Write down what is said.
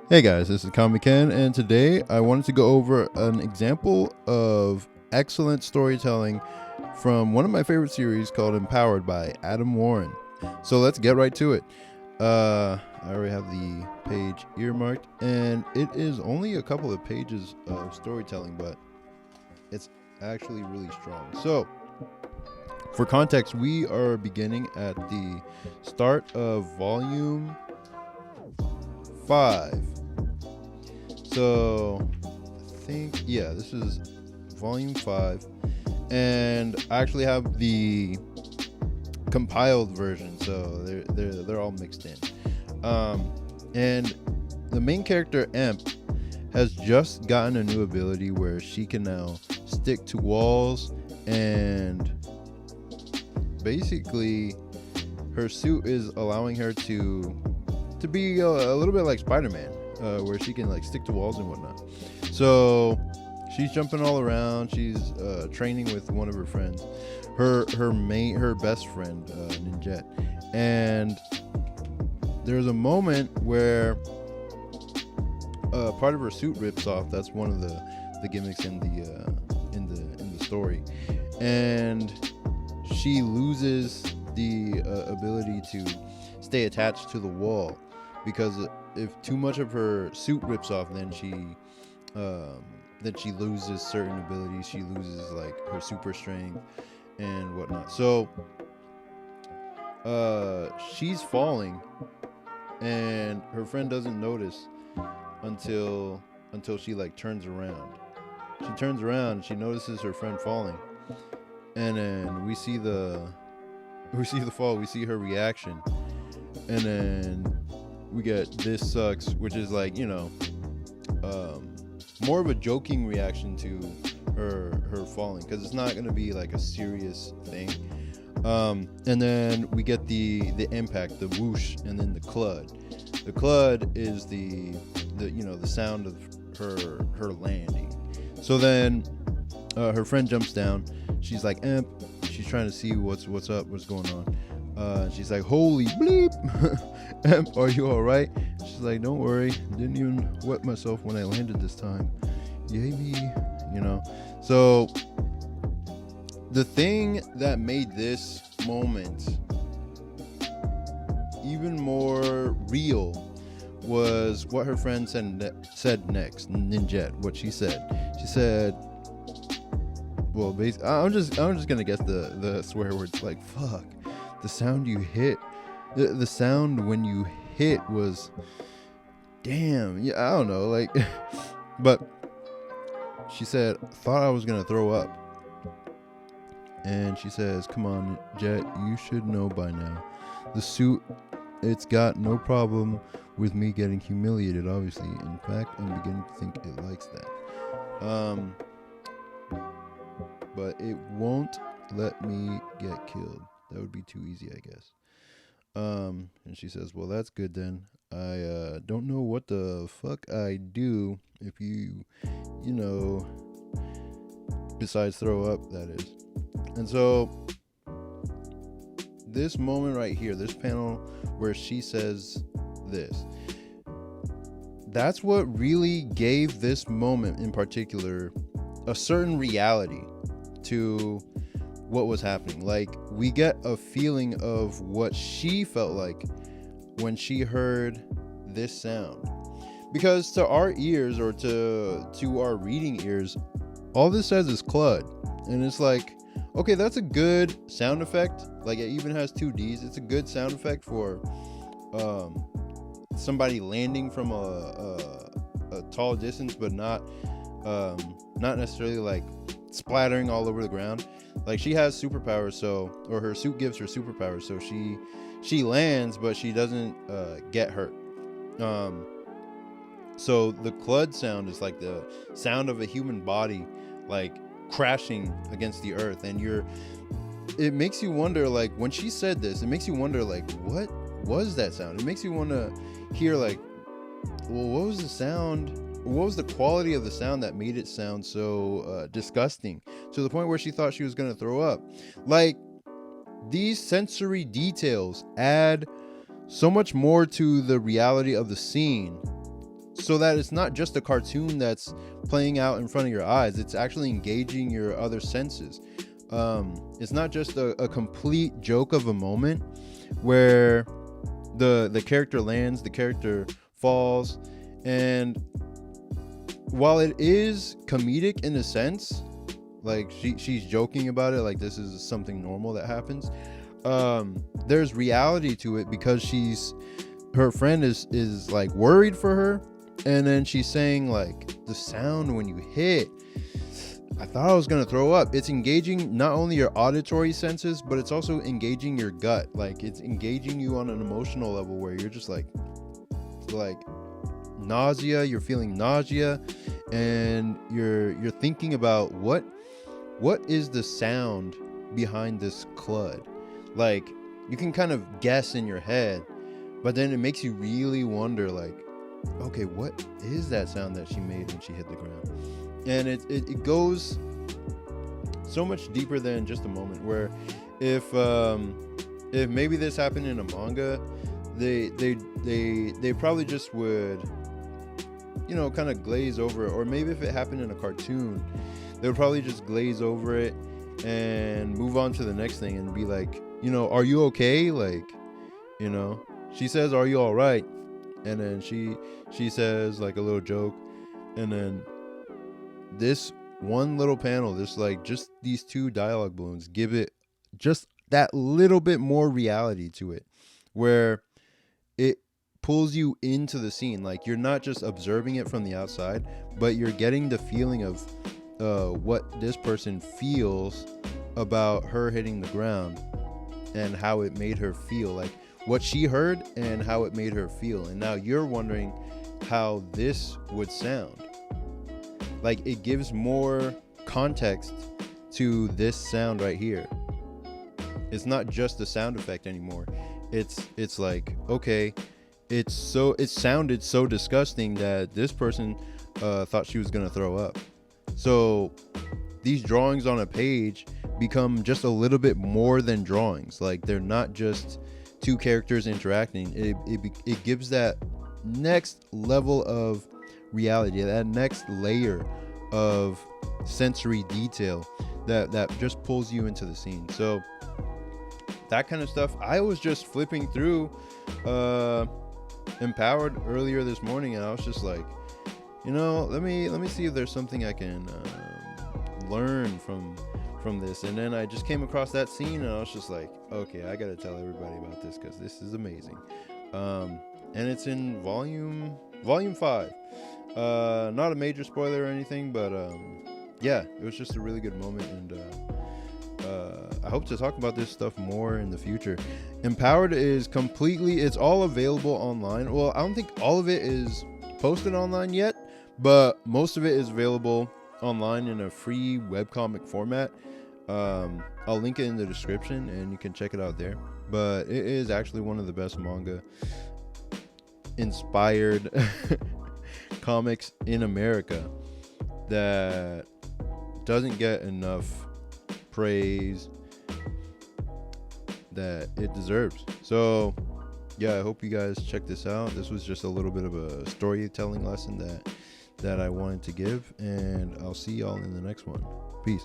Hey guys, this is Comic Ken, and today I wanted to go over an example of excellent storytelling from one of my favorite series called Empowered by Adam Warren. So let's get right to it. I already have the page earmarked, and it is only a couple of pages of storytelling, but it's actually really strong. So, for context, we are beginning at the start of volume 5. So, I think, yeah, this is volume 5. And I actually have the compiled version, so they're all mixed in. And the main character, Emp, has just gotten a new ability where she can now stick to walls, and basically her suit is allowing her to be a little bit like Spider-Man, where she can like stick to walls and whatnot. So she's jumping all around. She's training with one of her friends, her best friend, Ninjet. And there's a moment where part of her suit rips off. That's one of the gimmicks in the story, and she loses the ability to stay attached to the wall, because if too much of her suit rips off, then she loses certain abilities. She loses like her super strength and whatnot. So she's falling, and her friend doesn't notice until she like turns around. She turns around, she notices her friend falling, and then we see the fall. We see her reaction, and then we get "this sucks," which is like, more of a joking reaction to her falling, because it's not gonna be like a serious thing. And then we get the impact, the whoosh, and then the clud. The clud is the sound of her landing. So then her friend jumps down. She's like, Emp. She's trying to see what's up, what's going on. She's like, holy bleep. Emp, are you all right? She's like, don't worry, didn't even wet myself when I landed this time. Yay me. So the thing that made this moment even more real was what her friend said next. Ninjet, what she said. She said, well, basically, I'm just gonna guess the swear words, like fuck. The sound you hit, the sound when you hit was, damn. Yeah, I don't know, like, but she said, thought I was gonna throw up. And she says, come on, Jet, you should know by now. The suit, it's got no problem with me getting humiliated, obviously. In fact, I'm beginning to think it likes that. But it won't let me get killed. That would be too easy, I guess. And she says, well, that's good then. I don't know what the fuck I do if you besides throw up, that is. And so this moment right here, this panel where she says this, that's what really gave this moment in particular a certain reality to what was happening. Like, we get a feeling of what she felt like when she heard this sound, because to our ears, or to our reading ears, all this says is clud, and it's like, okay, that's a good sound effect. Like, it even has 2 D's. It's a good sound effect for somebody landing from a tall distance, but not necessarily like splattering all over the ground. Like, she has superpowers, or her suit gives her superpowers, so she lands, but she doesn't get hurt. So the clud sound is like the sound of a human body like crashing against the earth, and it makes you wonder, like, when she said this, it makes you wonder, like, what was that sound? It makes you want to hear, like, well, what was the sound? What was the quality of the sound that made it sound so disgusting, to the point where she thought she was going to throw up? Like, these sensory details add so much more to the reality of the scene so that it's not just a cartoon that's playing out in front of your eyes. It's actually engaging your other senses. It's not just a complete joke of a moment where the character lands, the character falls, and while it is comedic in a sense, like she's joking about it, like this is something normal that happens, there's reality to it, because her friend is like worried for her, and then she's saying like, the sound when you hit, I thought I was gonna throw up. It's engaging not only your auditory senses, but it's also engaging your gut. Like, it's engaging you on an emotional level where you're just like nausea. You're feeling nausea, and you're thinking about what is the sound behind this clud. Like, you can kind of guess in your head, but then it makes you really wonder, like, okay, what is that sound that she made when she hit the ground? And it goes so much deeper than just a moment. Where if maybe this happened in a manga, they probably just would, you know, kind of glaze over it. Or maybe if it happened in a cartoon, they would probably just glaze over it and move on to the next thing and be like, you know, are you okay? Like, you know, she says, are you all right? And then she says like a little joke, and then this one little panel, this like just these two dialogue balloons give it just that little bit more reality to it, where it pulls you into the scene. Like, you're not just observing it from the outside, but you're getting the feeling of what this person feels about her hitting the ground and how it made her feel, like what she heard and how it made her feel. And now you're wondering how this would sound. Like, it gives more context to this sound right here. It's not just a sound effect anymore. It's like, okay, it sounded so disgusting that this person thought she was gonna throw up. So these drawings on a page become just a little bit more than drawings. Like, they're not just two characters interacting. It gives that next level of reality, that next layer of sensory detail that just pulls you into the scene. So that kind of stuff, I was just flipping through Empowered earlier this morning, and I was just like, you know, let me see if there's something I can learn from this. And then I just came across that scene, and I was just like, okay, I gotta tell everybody about this, because this is amazing. And it's in volume 5. Not a major spoiler or anything, but yeah, it was just a really good moment, and I hope to talk about this stuff more in the future. Empowered is it's all available online. Well, I don't think all of it is posted online yet, but most of it is available online in a free webcomic format. I'll link it in the description, and you can check it out there. But it is actually one of the best manga inspired comics in America that doesn't get enough praise that it deserves. So yeah, I hope you guys check this out. This was just a little bit of a storytelling lesson that I wanted to give, and I'll see y'all in the next one. Peace.